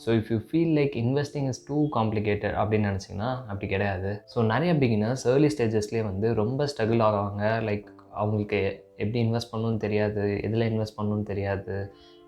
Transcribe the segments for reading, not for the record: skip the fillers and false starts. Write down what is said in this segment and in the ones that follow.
So if you feel like investing is too complicated அப்படின்னு நினச்சிங்கன்னா அப்படி கிடையாது. ஸோ நிறைய பிகினர்ஸ் ஏர்லி ஸ்டேஜஸ்லேயே வந்து ரொம்ப ஸ்ட்ரகிள் ஆவாங்க. லைக் அவங்களுக்கு எப்படி இன்வெஸ்ட் பண்ணணும்னு தெரியாது, எதில் இன்வெஸ்ட் பண்ணணும்னு தெரியாது,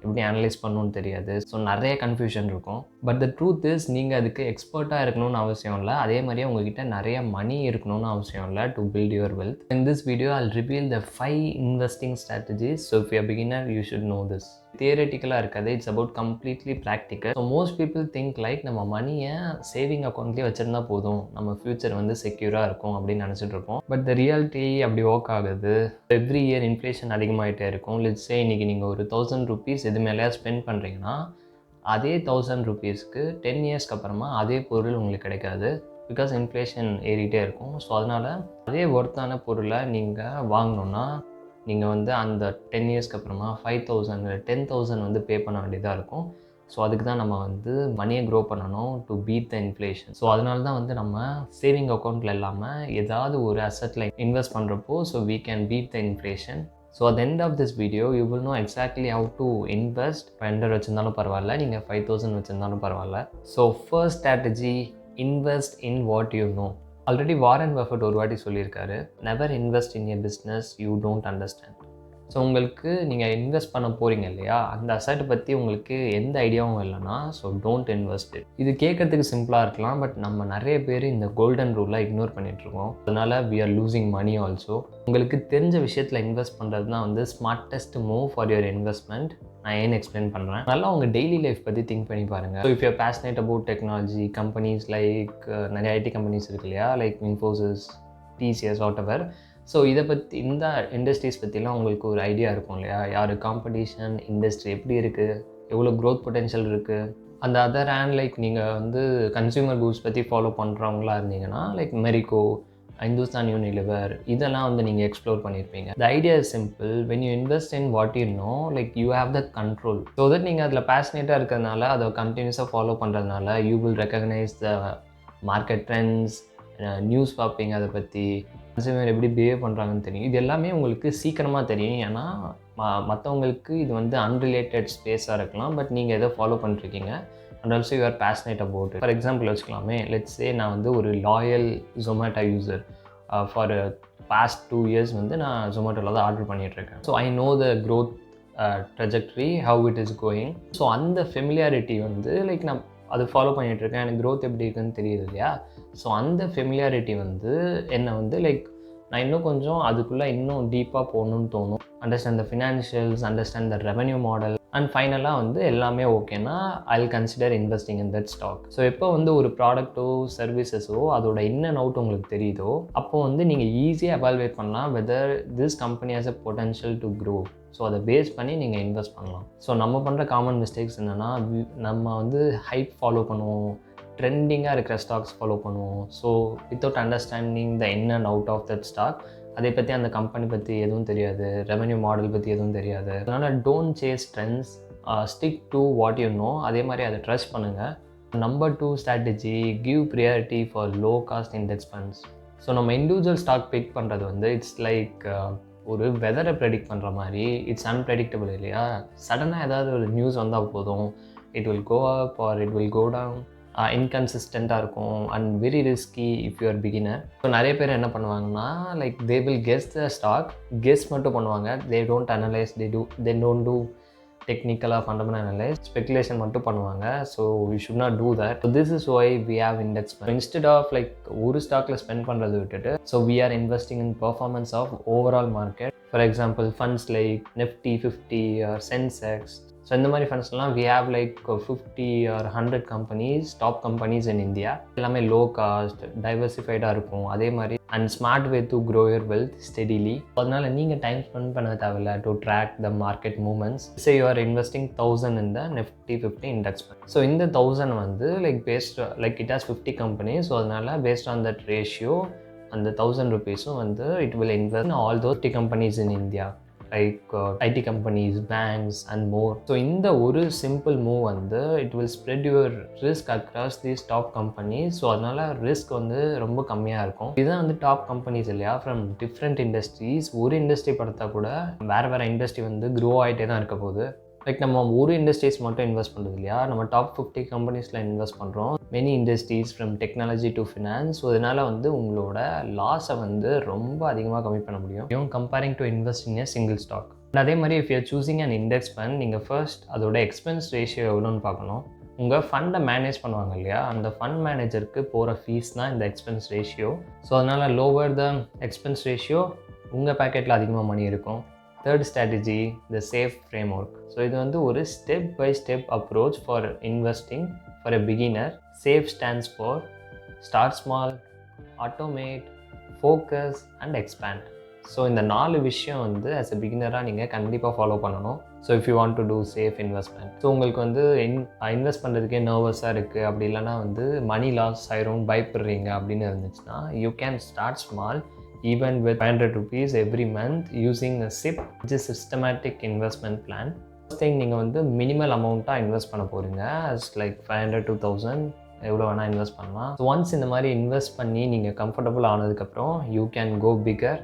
எப்படி அனலைஸ் பண்ணணும்னு தெரியாது. ஸோ நிறைய கன்ஃபியூஷன் இருக்கும். பட் த ட்ரூத் இஸ் நீங்கள் அதுக்கு எக்ஸ்பர்ட்டாக இருக்கணும்னு அவசியம் இல்லை. அதே மாதிரியே உங்ககிட்ட நிறைய மணி இருக்கணும்னு அவசியம் இல்லை to build your wealth. In this video I'll reveal the 5 investing strategies. So if you are beginner you should know this. தியரட்டிக்கலாக இருக்காது, it's about completely practical. So most people think like நம்ம மணியை சேவிங் அக்கௌண்ட்லேயே வச்சுருந்தா போதும், நம்ம future வந்து செக்யூராக இருக்கும் அப்படின்னு நினச்சிட்டு இருப்போம். பட் த ரியாலிட்டி அப்படி ஒர்க் ஆகுது. எவ்ரி இயர் இன்ஃப்ளேஷன் அதிகமாகிட்டே இருக்கும். லெட்ஸ் சே இன்றைக்கி நீங்கள் ஒரு 1000 rupees இது மேலேயா ஸ்பெண்ட் பண்ணுறீங்கன்னா அதே 1000 rupeesக்கு 10 yearsக்கு அப்புறமா அதே பொருள் உங்களுக்கு கிடைக்காது. பிகாஸ் இன்ஃப்ளேஷன் ஏறிட்டே இருக்கும். ஸோ அதனால் அதே ஒர்த்தான பொருளை நீங்கள் வாங்கணுன்னா நீங்கள் வந்து அந்த 10 yearsக்கு அப்புறமா 5000 10,000 வந்து பே பண்ண வேண்டியதாக இருக்கும். ஸோ அதுக்கு தான் நம்ம வந்து மணியை க்ரோ பண்ணணும் to beat the inflation. So அதனால தான் வந்து நம்ம சேவிங் அக்கௌண்ட்டில் இல்லாமல் ஏதாவது ஒரு அசெட்டில் இன்வெஸ்ட் பண்ணுறப்போ so we can beat the inflation. So at the end of this video you will know exactly how to invest. 500 வச்சுருந்தாலும் பரவாயில்ல, நீங்கள் 5000 வச்சுருந்தாலும் பரவாயில்ல. So first strategy, invest in what you no. Already Warren Buffett ஒரு வாட்டி சொல்லியிருக்காரு, never invest in a business you don't understand. So உங்களுக்கு நீங்கள் இன்வெஸ்ட் பண்ண போகிறீங்க இல்லையா, அந்த அசெட்டை பற்றி உங்களுக்கு எந்த ஐடியாவும் இல்லைன்னா ஸோ டோன்ட் இன்வெஸ்ட் இட். இது கேட்குறதுக்கு சிம்பிளாக இருக்கலாம், பட் நம்ம நிறைய பேர் இந்த கோல்டன் ரூலை இக்னோர் பண்ணிகிட்ருக்கோம். அதனால் we are losing money also. உங்களுக்கு தெரிஞ்ச விஷயத்தில் இன்வெஸ்ட் பண்ணுறது தான் வந்து smartest move for your investment. நான் ஏன்னு எக்ஸ்பிளைன் பண்ணுறேன். நல்லா உங்கள் டெய்லி லைஃப் பற்றி திங்க் பண்ணி பாருங்கள். So if you passionate about technology, companies like நிறைய ஐடி கம்பெனிஸ் இருக்கு இல்லையா, like Infosys, TCS, what ever. So இதை பற்றி இந்த இண்டஸ்ட்ரீஸ் பற்றிலாம் உங்களுக்கு ஒரு ஐடியா இருக்கும் இல்லையா, யார் காம்படிஷன், இண்டஸ்ட்ரி எப்படி இருக்குது, எவ்வளோ க்ரோத் பொட்டென்ஷியல் இருக்குது. அந்த அதர் ஹேண்ட் லைக் நீங்கள் வந்து கன்சியூமர் கூட்ஸ் பற்றி ஃபாலோ பண்ணுறவங்களா இருந்தீங்கன்னா லைக் மெரிக்கோ, இந்துஸ்தான் யூனிலிவர், இதெல்லாம் வந்து நீங்கள் எக்ஸ்ப்ளோர் பண்ணியிருப்பீங்க. The idea is simple. When you invest in what you no, like you have the control. So that நீங்கள் அதில் பேஷனேட்டாக இருக்கிறதுனால, அதை கண்டினியூஸாக ஃபாலோ பண்ணுறதுனால you will recognise the market trends, news பார்ப்பீங்க, அதை பற்றி கன்சியூமர் எப்படி பிஹேவ் பண்ணுறாங்கன்னு தெரியும். இது எல்லாமே உங்களுக்கு சீக்கிரமாக தெரியும். ஏன்னா மற்றவங்களுக்கு இது வந்து அன்ரிலேட்டட் ஸ்பேஸாக இருக்கலாம், பட் நீங்கள் எதை ஃபாலோ பண்ணிருக்கீங்க and also you are passionate about it. For example வச்சுக்கலாமே, லெட்ஸ் சே நான் வந்து ஒரு loyal Zomato user. For past 2 years வந்து நான் ஜொமேட்டோவில் தான் ஆர்டர் பண்ணிகிட்ருக்கேன். So I know the growth trajectory, how it is going. So அந்த ஃபெமிலியாரிட்டி வந்து லைக் நான் அது ஃபாலோ பண்ணிகிட்ருக்கேன், எனக்கு க்ரோத் எப்படி இருக்குன்னு தெரியுது இல்லையா. ஸோ அந்த ஃபெமிலியாரிட்டி வந்து என்னை வந்து லைக் நான் இன்னும் கொஞ்சம் அதுக்குள்ளே இன்னும் டீப்பாக போகணுன்னு தோணும். Understand the financials, understand the revenue model, and ஃபைனலாக வந்து எல்லாமே ஓகேனா I will consider investing in that stock. So எப்போ வந்து ஒரு ப்ராடக்ட்டோ சர்வீசஸோ அதோட இன் அண்ட் அவுட் உங்களுக்கு தெரியுதோ அப்போ வந்து நீங்கள் ஈஸியாக எவால்வேட் பண்ணலாம் whether this company has a potential to grow. So அதை பேஸ் பண்ணி நீங்கள் இன்வெஸ்ட் பண்ணலாம். ஸோ நம்ம பண்ணுற காமன் மிஸ்டேக்ஸ் என்னென்னா, நம்ம வந்து ஹைப் ஃபாலோ பண்ணுவோம், ட்ரெண்டிங்காக இருக்கிற ஸ்டாக்ஸ் ஃபாலோ பண்ணுவோம். So without understanding the in and out of that stock, அதை பற்றி அந்த கம்பெனி பற்றி எதுவும் தெரியாது, ரெவன்யூ மாடல் பற்றி எதுவும் தெரியாது. அதனால் don't chase trends, stick to what you know. அதே மாதிரி அதை ட்ரஸ்ட் பண்ணுங்கள். Number 2 strategy, give priority for low cost index funds. So நம்ம இண்டிவிஜுவல் ஸ்டாக் பிக் பண்ணுறது வந்து இட்ஸ் லைக் ஒரு வெதரை ப்ரெடிக்ட் பண்ணுற மாதிரி. இட்ஸ் அன்ப்ரெடிக்டபிள் இல்லையா. சடனாக ஏதாவது ஒரு நியூஸ் வந்தால் போதும், it will go up or it will go down. இன்கன்சிஸ்டண்ட்டாக இருக்கும் and very risky if you are beginner. So நிறைய பேர் என்ன பண்ணுவாங்கன்னா like they will guess the stock, guess மட்டும் பண்ணுவாங்க. They don't analyse, they don't do டெக்னிக்கலாக ஃபண்டமெண்டல் அனலைஸ், ஸ்பெகுலேஷன் மட்டும் பண்ணுவாங்க. So we should not do that. So this is why we have index. Instead of like ஒரு ஸ்டாக்கில் spend பண்ணுறது விட்டுட்டு so we are investing in performance of overall market. For example funds like Nifty 50 or Sensex. So இந்த மாதிரி ஃபண்ட்ஸ்லாம் we have like 50 or 100 companies, top companies in India. எல்லாமே low cost, டைவர்சிஃபைடாக இருக்கும். அதே மாதிரி and smart way to grow your wealth steadily. அதனால் நீங்கள் டைம் ஸ்பெண்ட் பண்ண தேவையில்ல to track the market movements. Say you are investing 1000 in the Nifty 50 index fund. So இந்த 1000 வந்து like paste like it has 50 companies. So அதனால் based on that ratio அந்த 1000 rupeesம் வந்து it will invest in all those 50 companies in India, like IT companies, banks and more. So இந்த ஒரு simple move வந்து it will spread your risk across these top companies. So அதனால் risk வந்து ரொம்ப கம்மியாக இருக்கும். இதுதான் வந்து டாப் கம்பெனிஸ் இல்லையா, ஃப்ரம் டிஃப்ரெண்ட் இண்டஸ்ட்ரீஸ். ஒரு இண்டஸ்ட்ரி படுத்தா கூட வேறு வேறு இண்டஸ்ட்ரி வந்து க்ரோ ஆகிட்டே தான் இருக்க போகுது. லைக் நம்ம ஒரு இண்டஸ்ட்ரீஸ் மட்டும் இன்வெஸ்ட் பண்ணுறது இல்லையா, நம்ம டாப் 50 கம்பெனிஸில் இன்வெஸ்ட் பண்ணுறோம். Many industries from technology to finance. So இதனால் வந்து உங்களோட லாஸை வந்து ரொம்ப அதிகமாக கம்மி பண்ண முடியும் comparing to investing a single stock. அதே மாதிரி if you choosing and index fund, நீங்கள் ஃபர்ஸ்ட் அதோட எக்ஸ்பென்ஸ் ரேஷியோ எவ்வளோன்னு பார்க்கணும். உங்கள் ஃபண்டை மேனேஜ் பண்ணுவாங்க இல்லையா, அந்த ஃபண்ட் மேனேஜருக்கு போகிற ஃபீஸ் தான் இந்த எக்ஸ்பென்ஸ் ரேஷியோ. ஸோ அதனால் லோவர் த எக்ஸ்பென்ஸ் ரேஷியோ, உங்கள் பேக்கெட்டில் அதிகமாக மணி இருக்கும். Third strategy, the safe framework. So இது வந்து ஒரு step by step approach for investing for a beginner. Safe stands for start small, automate, focus and expand. So இந்த 4 விஷயம் வந்து ஆஸ் எ பிகினராக நீங்கள் கண்டிப்பாக ஃபாலோ பண்ணணும். So if you want to do safe investment. So உங்களுக்கு வந்து invest பண்ணுறதுக்கே நர்வஸாக இருக்குது, அப்படி இல்லைனா வந்து மணி லாஸ் ஆயிரும் பயப்படுறீங்க அப்படின்னு இருந்துச்சுன்னா, you can start small even with 500 rupees every month using a SIP, which is systematic investment plan. First thing, நீங்கள் வந்து மினிமல் அமௌண்ட்டாக இன்வெஸ்ட் பண்ண போகிறீங்க. இட்ஸ் லைக் 500 to 1000 எவ்வளோ வேணால் இன்வெஸ்ட் பண்ணலாம். ஸோ ஒன்ஸ் இந்த மாதிரி இன்வெஸ்ட் பண்ணி நீங்கள் கம்ஃபர்டபுள் ஆனதுக்கப்புறம் you can go bigger.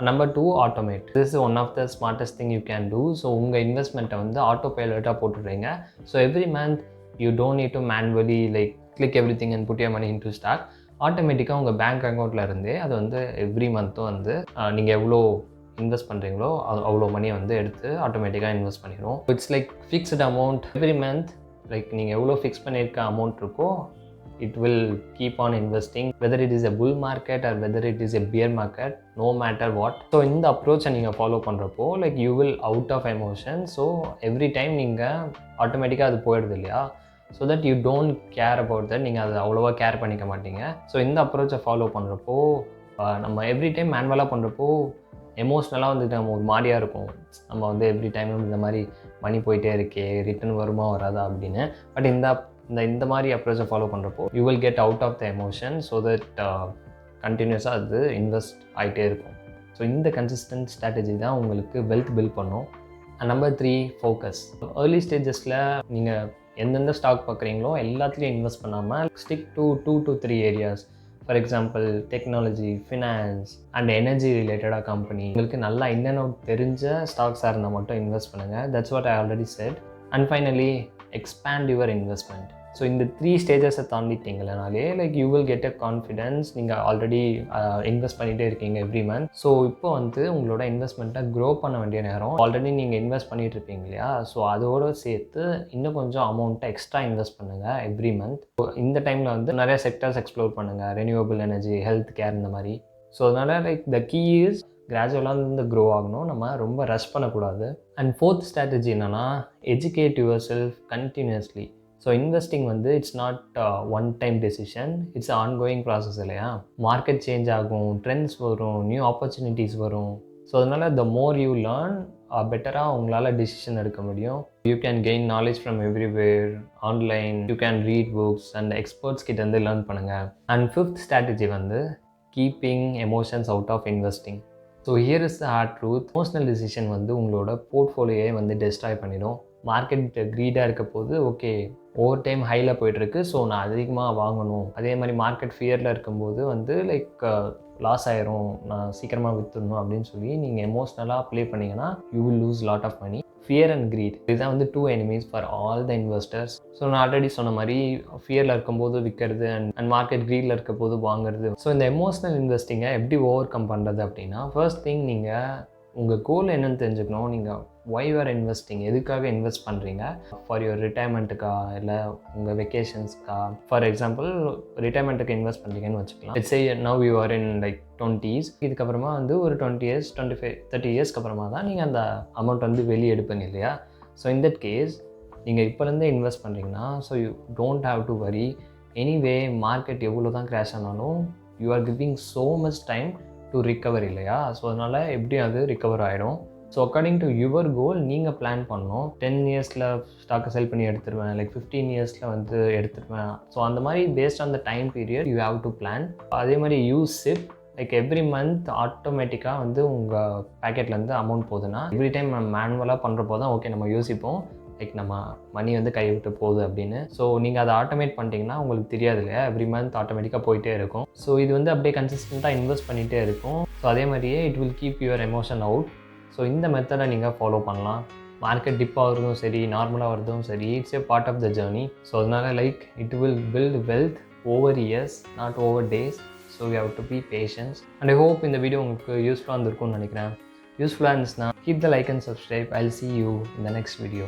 Number 2, automate. This is one of the smartest thing you can do. So உங்கள் இன்வெஸ்ட்மெண்ட்டை வந்து ஆட்டோ பைலட்டாக போட்டுடுறீங்க. So every month you don't need to manually like click every thing and put your money into stock. ஆட்டோமேட்டிக்காக உங்கள் bank அக்கௌண்ட்டில் இருந்தே அது வந்து எவ்ரி மந்த்தும் வந்து நீங்கள் எவ்வளோ இன்வெஸ்ட் பண்ணுறீங்களோ அவ்வளோ மணியை வந்து எடுத்து ஆட்டோமேட்டிக்காக இன்வெஸ்ட் பண்ணிடும். It's like fixed amount every month. Like நீங்கள் எவ்வளோ ஃபிக்ஸ் பண்ணியிருக்க அமௌண்ட் இருக்கோ, it will keep on investing whether it is a bull market or whether it is a bear market, no matter what. So இந்த அப்ரோச்சை நீங்கள் follow பண்ணுறப்போ like you will out of emotion. So every time நீங்கள் ஆட்டோமேட்டிக்காக அது போயிடுது இல்லையா, so that you don't care about that. நீங்கள் அதை அவ்வளோவா கேர் பண்ணிக்க மாட்டீங்க. ஸோ இந்த அப்ரோச்சை ஃபாலோ பண்ணுறப்போ நம்ம எவ்ரி டைம் மேனுவலாக பண்ணுறப்போ எமோஷ்னலாக வந்துட்டு நம்ம ஒரு மாதிரியாக இருக்கும். நம்ம வந்து எவ்ரி டைம் இந்த மாதிரி மணி போயிட்டே இருக்கே, ரிட்டர்ன் வருமா வராதா அப்படின்னு. பட் இந்த மாதிரி அப்ரோச்சை ஃபாலோ பண்ணுறப்போ you will get out of the emotion. So that கண்டினியூஸாக அது இன்வெஸ்ட் ஆகிட்டே இருக்கும். ஸோ இந்த கன்சிஸ்டன்ட் ஸ்ட்ராட்டஜி தான் உங்களுக்கு வெல்த் பில்ட் பண்ணும். Number 3, focus. ஏர்லி ஸ்டேஜஸில் நீங்கள் எந்தெந்த ஸ்டாக் பார்க்குறீங்களோ எல்லாத்துலேயும் இன்வெஸ்ட் பண்ணாமல் stick to 2 to 3 areas. For example technology, finance and energy ரிலேட்டடாக கம்பெனி. உங்களுக்கு நல்லா இன் அண்ட் அவுட் தெரிஞ்ச ஸ்டாக்ஸாக இருந்தால் மட்டும் இன்வெஸ்ட் பண்ணுங்கள். That's what I already said. And finally, expand your investment. So இந்த 3 ஸ்டேஜஸை தாண்டிட்டீங்கனாலே like you will get a confidence. நீங்கள் ஆல்ரெடி இன்வெஸ்ட் பண்ணிகிட்டே இருக்கீங்க எவ்ரி மந்த். ஸோ இப்போ வந்து உங்களோட இன்வெஸ்ட்மெண்ட்டை க்ரோ பண்ண வேண்டிய நேரம். ஆல்ரெடி நீங்கள் இன்வெஸ்ட் பண்ணிகிட்டு இருப்பீங்க இல்லையா, ஸோ அதோடு சேர்த்து இன்னும் கொஞ்சம் அமௌண்ட்டை எக்ஸ்ட்ரா இன்வெஸ்ட் பண்ணுங்கள் எவ்ரி மந்த். இந்த டைமில் வந்து நிறைய செக்டர்ஸ் எக்ஸ்ப்ளோர் பண்ணுங்கள், ரெனியூவபிள் எனர்ஜி, ஹெல்த் கேர், இந்த மாதிரி. ஸோ அதனால் லைக் த கீ இஸ் கிராஜுவலாக வந்து க்ரோ ஆகணும், நம்ம ரொம்ப ரஷ் பண்ணக்கூடாது. அண்ட் 4th ஸ்ட்ராட்டஜி என்னென்னா, educate yourself continuously. So investing வந்து it's not one time decision, it's ongoing process இல்லையா. மார்க்கெட் சேஞ்ச் ஆகும், ட்ரெண்ட்ஸ் வரும், நியூ ஆப்பர்ச்சுனிட்டிஸ் வரும். ஸோ அதனால் த மோர் யூ லேர்ன் பெட்டராக உங்களால் டிசிஷன் எடுக்க முடியும். You can gain knowledge from everywhere online. You can read books and experts கிட்டேருந்து லேர்ன் பண்ணுங்கள். அண்ட் 5th ஸ்ட்ராட்டஜி வந்து keeping emotions out of investing. So here is the hard truth. Emotional decision வந்து உங்களோட போர்ட்ஃபோலியோயை வந்து destroy பண்ணிடும். Market க்ரீடாக இருக்க போது okay over time ஹையில் போய்ட்டுருக்கு, ஸோ நான் அதிகமாக வாங்கணும். அதே மாதிரி மார்க்கெட் ஃபியரில் இருக்கும்போது வந்து லைக் லாஸ் ஆயிரும், நான் சீக்கிரமாக விற்றுடணும் அப்படின்னு சொல்லி நீங்கள் எமோஷ்னலாக ப்ளே பண்ணிங்கன்னா you will lose lot of money. Fear and greed, இதுதான் வந்து 2 enemies for all the investors. So நான் ஆல்ரெடி சொன்ன மாதிரி ஃபியரில் இருக்கும்போது விற்கிறது அண்ட் மார்க்கெட் க்ரீடில் இருக்க போது வாங்குறது. ஸோ இந்த எமோஷ்னல் இன்வெஸ்டிங்கை எப்படி ஓவர் கம் பண்ணுறது அப்படின்னா, ஃபர்ஸ்ட் திங் நீங்கள் உங்கள் கோல் என்னென்னு தெரிஞ்சுக்கணும். நீங்கள் ஒய் யூ ஆர் இன்வெஸ்டிங், எதுக்காக இன்வெஸ்ட் பண்ணுறீங்க? ஃபார் யுவர் ரிட்டைர்மெண்ட்டுக்கா, இல்லை உங்கள் வெக்கேஷன்ஸ்க்கா? ஃபார் எக்ஸாம்பிள் ரிட்டைர்மெண்ட்டுக்கு இன்வெஸ்ட் பண்ணுறீங்கன்னு வச்சுக்கலாம். It's now you are in like 20s. இதுக்கப்புறமா வந்து ஒரு 20 years 25 30 இயர்ஸ்க்கு அப்புறமா தான் நீங்கள் அந்த அமௌண்ட் வந்து வெளியே எடுப்பீங்க இல்லையா. ஸோ இன் தட் கேஸ் நீங்கள் இப்போலேருந்தே இன்வெஸ்ட் பண்ணுறீங்கன்னா so you don't have to worry. Anyway market எவ்வளோ தான் கிராஷ் ஆனாலும் you are giving so much time to recover இல்லையா. ஸோ அதனால் எப்படியும் அது ரிக்கவர் ஆகிடும். So according to your goal நீங்கள் பிளான் பண்ணணும். 10 இயர்ஸில் ஸ்டாக்கை செல் பண்ணி எடுத்துருவேன், லைக் 15 இயர்ஸில் வந்து எடுத்துருவேன். ஸோ அந்த மாதிரி based on the time period you have to plan. அதே மாதிரி use chip, like every month ஆட்டோமேட்டிக்காக வந்து உங்கள் பேக்கெட்லேருந்து அமௌண்ட் போகுதுன்னா எவ்ரி டைம் நம்ம மேனுவலாக பண்ணுறப்போ தான் ஓகே நம்ம யோசிப்போம் லைக் நம்ம மணி வந்து கை விட்டு போகுது அப்படின்னு. ஸோ நீங்கள் அதை ஆட்டோமேட் பண்ணிட்டீங்கன்னா உங்களுக்கு தெரியாது இல்லையா, எவ்ரி மந்த் ஆட்டோமேட்டிக்காக போயிட்டே இருக்கும். ஸோ இது வந்து அப்படியே கன்சிஸ்டண்ட்டாக இன்வெஸ்ட் பண்ணிகிட்டே இருக்கும். ஸோ அதே மாதிரியே it will keep your emotion out. So இந்த மெத்தடை நீங்கள் ஃபாலோ பண்ணலாம். மார்க்கெட் டிப் ஆகிறதும் சரி, நார்மலாக வரதும் சரி, it's a part of the journey. So அதனால like it will build wealth over years, not over days. So we have to be patience. And I hope இந்த வீடியோ உங்களுக்கு யூஸ்ஃபுல்லாக இருந்திருக்கும்னு நினைக்கிறேன். யூஸ்ஃபுல்லாக இருந்துச்சுன்னா keep the like and subscribe. I'll see you in the next video.